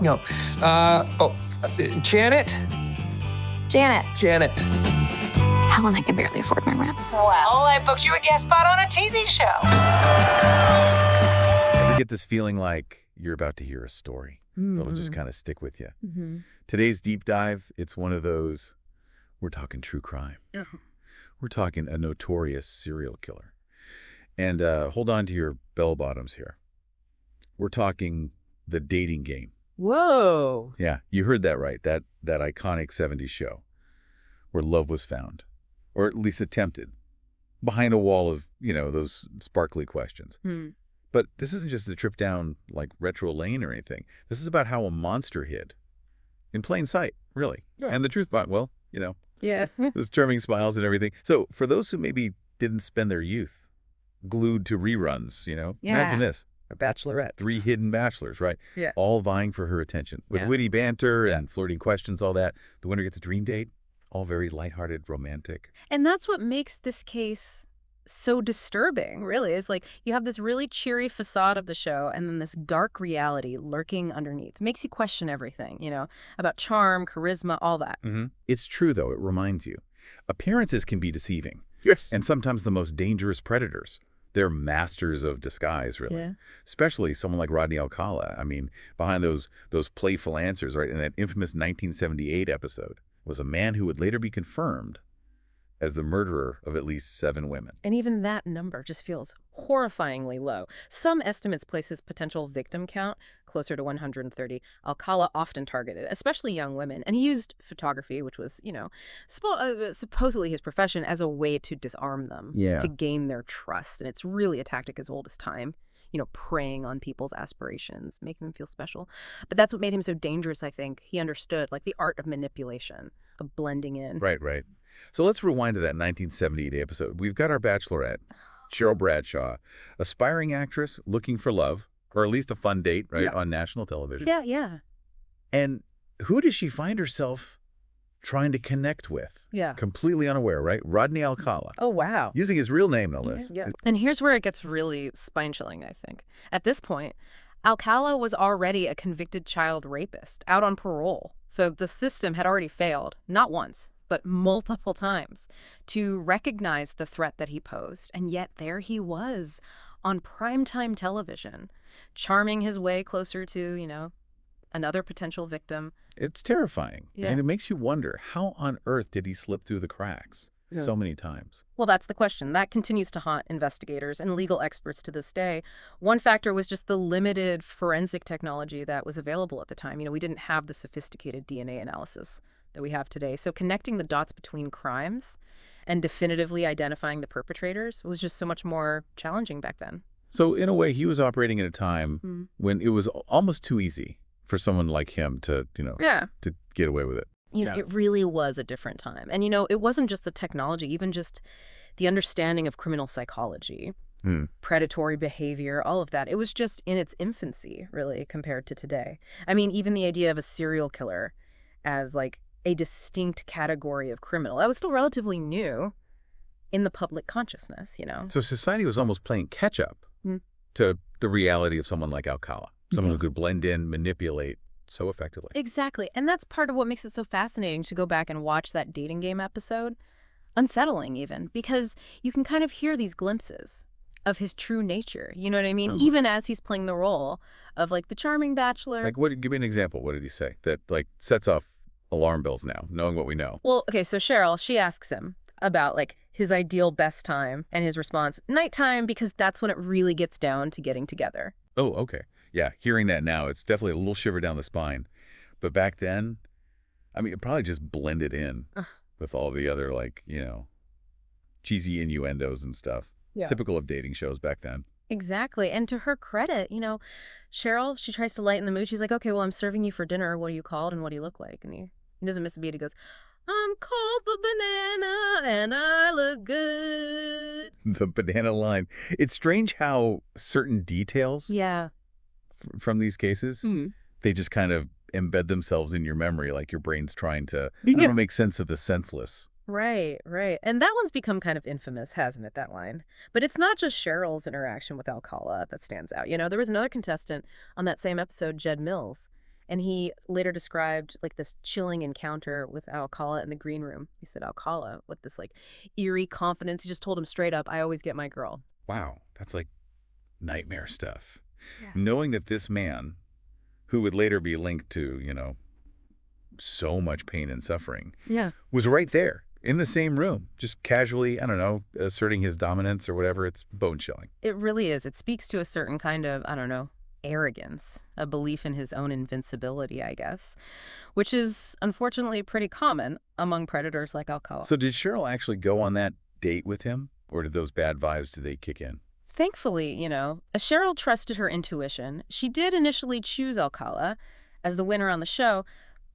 No. Janet? Janet. Janet. Helen, I can barely afford my rent. Well, I booked you a guest spot on a TV show. Ever get this feeling like you're about to hear a story that'll just kind of stick with you? Today's deep dive, it's one of those, we're talking true crime. We're talking a notorious serial killer. And hold on to your bell bottoms here. We're talking The Dating Game. Whoa. Yeah, you heard that right. That iconic 70s show where love was found, or at least attempted, behind a wall of, those sparkly questions. But this isn't just a trip down, like, retro lane or anything. This is about how a monster hid. In plain sight, really. Yeah. And the truth behind, well, Yeah. those charming smiles and everything. So for those who maybe didn't spend their youth glued to reruns, imagine this. A bachelorette. 3 hidden bachelors, right? Yeah. All vying for her attention. With witty banter and flirting questions, all that. The winner gets a dream date. All very lighthearted, romantic. And that's what makes this case so disturbing, really, is like you have this really cheery facade of the show and then this dark reality lurking underneath. It makes you question everything, about charm, charisma, all that. It's true, though. It reminds you. Appearances can be deceiving. Yes. And sometimes the most dangerous predators. They're masters of disguise, really. Yeah. Especially someone like Rodney Alcala. I mean, behind those playful answers, right, in that infamous 1978 episode, was a man who would later be confirmed as the murderer of at least 7 women. And even that number just feels horrifyingly low. Some estimates place his potential victim count closer to 130. Alcala often targeted, especially young women. And he used photography, which was, supposedly his profession, as a way to disarm them, to gain their trust. And it's really a tactic as old as time, preying on people's aspirations, making them feel special. But that's what made him so dangerous, I think. He understood, like, the art of manipulation, of blending in. Right. So let's rewind to that 1978 episode. We've got our bachelorette, Cheryl Bradshaw, aspiring actress looking for love, or at least a fun date, right, on national television. Yeah. And who does she find herself trying to connect with? Yeah. Completely unaware, right? Rodney Alcala. Oh, wow. Using his real name, no less. Yeah. And here's where it gets really spine-chilling, I think. At this point, Alcala was already a convicted child rapist, out on parole. So the system had already failed, not once, but multiple times, to recognize the threat that he posed. And yet there he was on primetime television, charming his way closer to, another potential victim. It's terrifying. Yeah. And it makes you wonder, how on earth did he slip through the cracks so many times? Well, that's the question. That continues to haunt investigators and legal experts to this day. One factor was just the limited forensic technology that was available at the time. We didn't have the sophisticated DNA analysis that we have today. So connecting the dots between crimes and definitively identifying the perpetrators was just so much more challenging back then. So in a way, he was operating at a time when it was almost too easy for someone like him to, to get away with it. It really was a different time. And, it wasn't just the technology, even just the understanding of criminal psychology, predatory behavior, all of that. It was just in its infancy, really, compared to today. I mean, even the idea of a serial killer as, like, a distinct category of criminal, that was still relatively new in the public consciousness, So society was almost playing catch-up to the reality of someone like Alcala, someone who could blend in, manipulate so effectively. Exactly. And that's part of what makes it so fascinating to go back and watch that dating game episode. Unsettling, even, because you can kind of hear these glimpses of his true nature. You know what I mean? Even as he's playing the role of, like, the charming bachelor. Like, give me an example. What did he say that, like, sets off alarm bells now, knowing what we know? Well, okay, so Cheryl, she asks him about, like, his ideal best time, and his response, nighttime, because that's when it really gets down to getting together. Oh, okay. Yeah, hearing that now, it's definitely a little shiver down the spine. But back then, I mean, it probably just blended in with all the other, like, cheesy innuendos and stuff. Yeah. Typical of dating shows back then. Exactly. And to her credit, Cheryl, she tries to lighten the mood. She's like, okay, well, I'm serving you for dinner. What are you called and what do you look like? And he doesn't miss a beat. He goes, I'm called the banana and I look good. The banana line. It's strange how certain details from these cases, they just kind of embed themselves in your memory, like your brain's trying to make sense of the senseless. Right. And that one's become kind of infamous, hasn't it, that line? But it's not just Cheryl's interaction with Alcala that stands out. There was another contestant on that same episode, Jed Mills, And he later described like this chilling encounter with Alcala in the green room. He said Alcala with this like eerie confidence. He just told him straight up, I always get my girl. Wow, that's like nightmare stuff. Yeah. Knowing that this man, who would later be linked to, so much pain and suffering, was right there in the same room, just casually, I don't know, asserting his dominance or whatever. It's bone-chilling. It really is. It speaks to a certain kind of, I don't know, arrogance, a belief in his own invincibility, I guess, which is unfortunately pretty common among predators like Alcala. So did Cheryl actually go on that date with him, or did those bad vibes, did they kick in? Thankfully, as Cheryl trusted her intuition, she did initially choose Alcala as the winner on the show,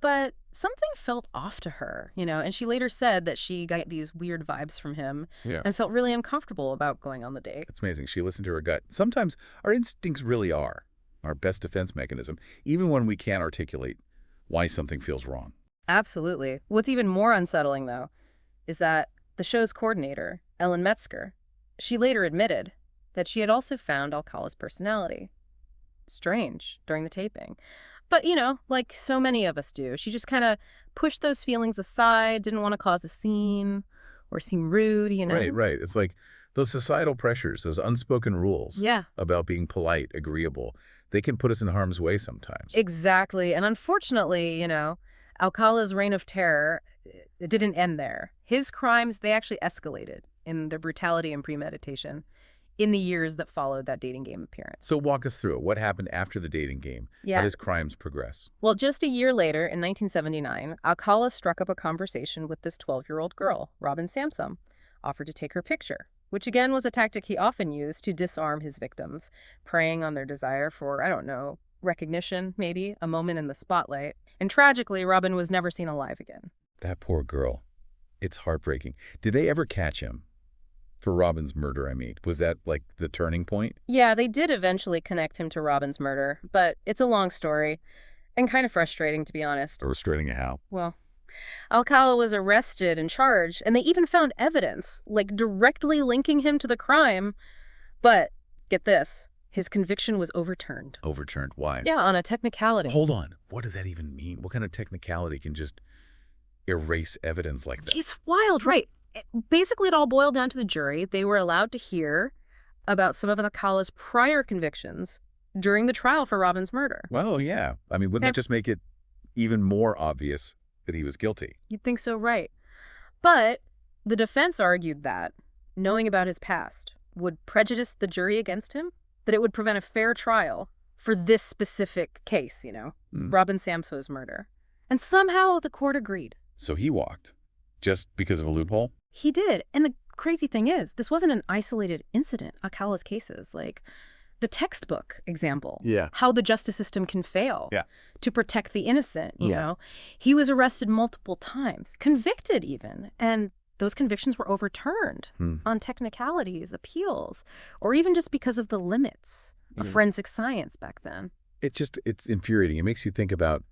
but something felt off to her, and she later said that she got these weird vibes from him and felt really uncomfortable about going on the date. That's amazing. She listened to her gut. Sometimes our instincts really are our best defense mechanism, even when we can't articulate why something feels wrong. Absolutely. What's even more unsettling, though, is that the show's coordinator, Ellen Metzger, she later admitted that she had also found Alcala's personality strange during the taping. But, like so many of us do, she just kind of pushed those feelings aside, didn't want to cause a scene or seem rude, Right. It's like those societal pressures, those unspoken rules about being polite, agreeable, they can put us in harm's way sometimes. Exactly. And unfortunately, Alcala's reign of terror, it didn't end there. His crimes, they actually escalated in their brutality and premeditation in the years that followed that dating game appearance. So walk us through it. What happened after the dating game? How does crimes progress? Well, just a year later, in 1979, Alcala struck up a conversation with this 12-year-old girl, Robin Samsom, offered to take her picture, which again was a tactic he often used to disarm his victims, preying on their desire for, I don't know, recognition, maybe, a moment in the spotlight. And tragically, Robin was never seen alive again. That poor girl. It's heartbreaking. Did they ever catch him? For Robin's murder, I mean. Was that, like, the turning point? Yeah, they did eventually connect him to Robin's murder, but it's a long story, and kind of frustrating, to be honest. Frustrating how? Well, Alcala was arrested and charged, and they even found evidence, like, directly linking him to the crime. But, get this, his conviction was overturned. Overturned? Why? Yeah, on a technicality. Hold on. What does that even mean? What kind of technicality can just erase evidence like that? It's wild, right? Basically, it all boiled down to the jury. They were allowed to hear about some of Alcala's prior convictions during the trial for Robin's murder. Well, yeah. I mean, wouldn't that just make it even more obvious that he was guilty? You'd think so, right? But the defense argued that knowing about his past would prejudice the jury against him, that it would prevent a fair trial for this specific case, Robin Samso's murder. And somehow the court agreed. So he walked, just because of a loophole? He did. And the crazy thing is, this wasn't an isolated incident, Alcala's cases. Like the textbook example. Yeah. How the justice system can fail to protect the innocent, you know. He was arrested multiple times, convicted even. And those convictions were overturned on technicalities, appeals, or even just because of the limits of forensic science back then. It's infuriating. It makes you think about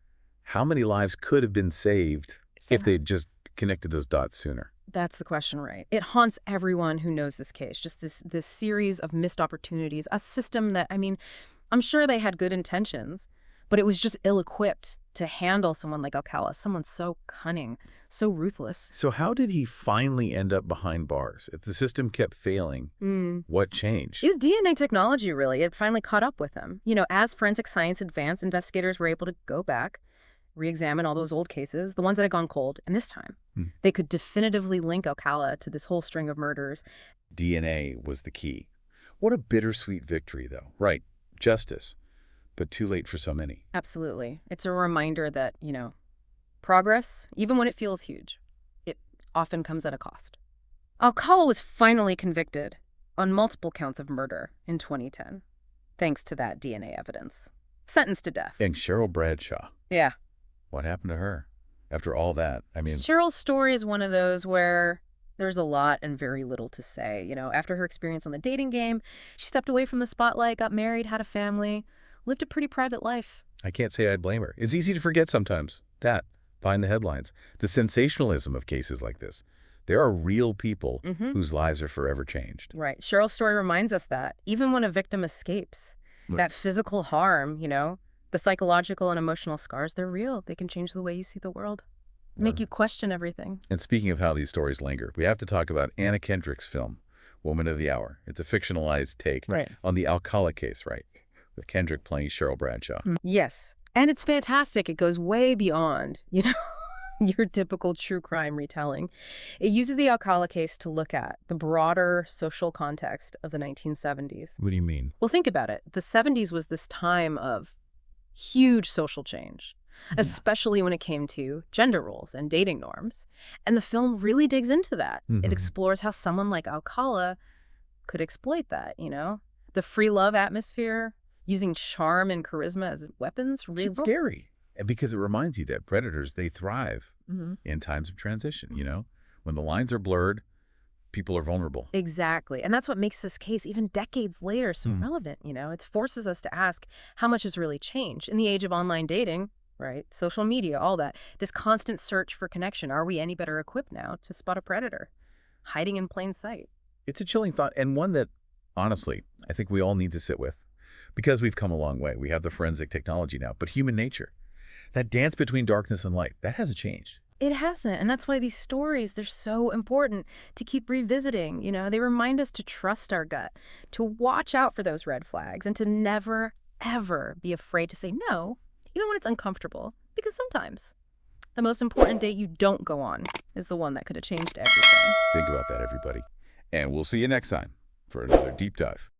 how many lives could have been saved if they'd just connected those dots sooner. That's the question, right? It haunts everyone who knows this case, just this series of missed opportunities, a system that, I mean, I'm sure they had good intentions, but it was just ill-equipped to handle someone like Alcala, someone so cunning, so ruthless. So how did he finally end up behind bars? If the system kept failing, what changed? It was DNA technology, really. It finally caught up with him. As forensic science advanced, investigators were able to go back, re-examine all those old cases, the ones that had gone cold, and this time they could definitively link Alcala to this whole string of murders. DNA was the key. What a bittersweet victory, though. Right, justice, but too late for so many. Absolutely. It's a reminder that, progress, even when it feels huge, it often comes at a cost. Alcala was finally convicted on multiple counts of murder in 2010, thanks to that DNA evidence. Sentenced to death. And Cheryl Bradshaw. Yeah. What happened to her after all that? I mean, Cheryl's story is one of those where there's a lot and very little to say. After her experience on the dating game, she stepped away from the spotlight, got married, had a family, lived a pretty private life. I can't say I'd blame her. It's easy to forget sometimes that behind the headlines, the sensationalism of cases like this. There are real people whose lives are forever changed. Right. Cheryl's story reminds us that even when a victim escapes, that physical harm, The psychological and emotional scars, they're real. They can change the way you see the world, make you question everything. And speaking of how these stories linger, we have to talk about Anna Kendrick's film, Woman of the Hour. It's a fictionalized take Right. on the Alcala case, right? With Kendrick playing Cheryl Bradshaw. Yes. And it's fantastic. It goes way beyond, your typical true crime retelling. It uses the Alcala case to look at the broader social context of the 1970s. What do you mean? Well, think about it. The 70s was this time of huge social change, especially when it came to gender roles and dating norms. And the film really digs into that. It explores how someone like Alcala could exploit that, The free love atmosphere, using charm and charisma as weapons. It's scary. And because it reminds you that predators, they thrive in times of transition, When the lines are blurred, people are vulnerable. Exactly. And that's what makes this case, even decades later, so relevant, It forces us to ask how much has really changed in the age of online dating, right? Social media, all that. This constant search for connection. Are we any better equipped now to spot a predator hiding in plain sight? It's a chilling thought, and one that, honestly, I think we all need to sit with. Because we've come a long way. We have the forensic technology now. But human nature, that dance between darkness and light, that hasn't changed. It hasn't. And that's why these stories, they're so important to keep revisiting. They remind us to trust our gut, to watch out for those red flags, and to never, ever be afraid to say no, even when it's uncomfortable. Because sometimes the most important date you don't go on is the one that could have changed everything. Think about that, everybody. And we'll see you next time for another deep dive.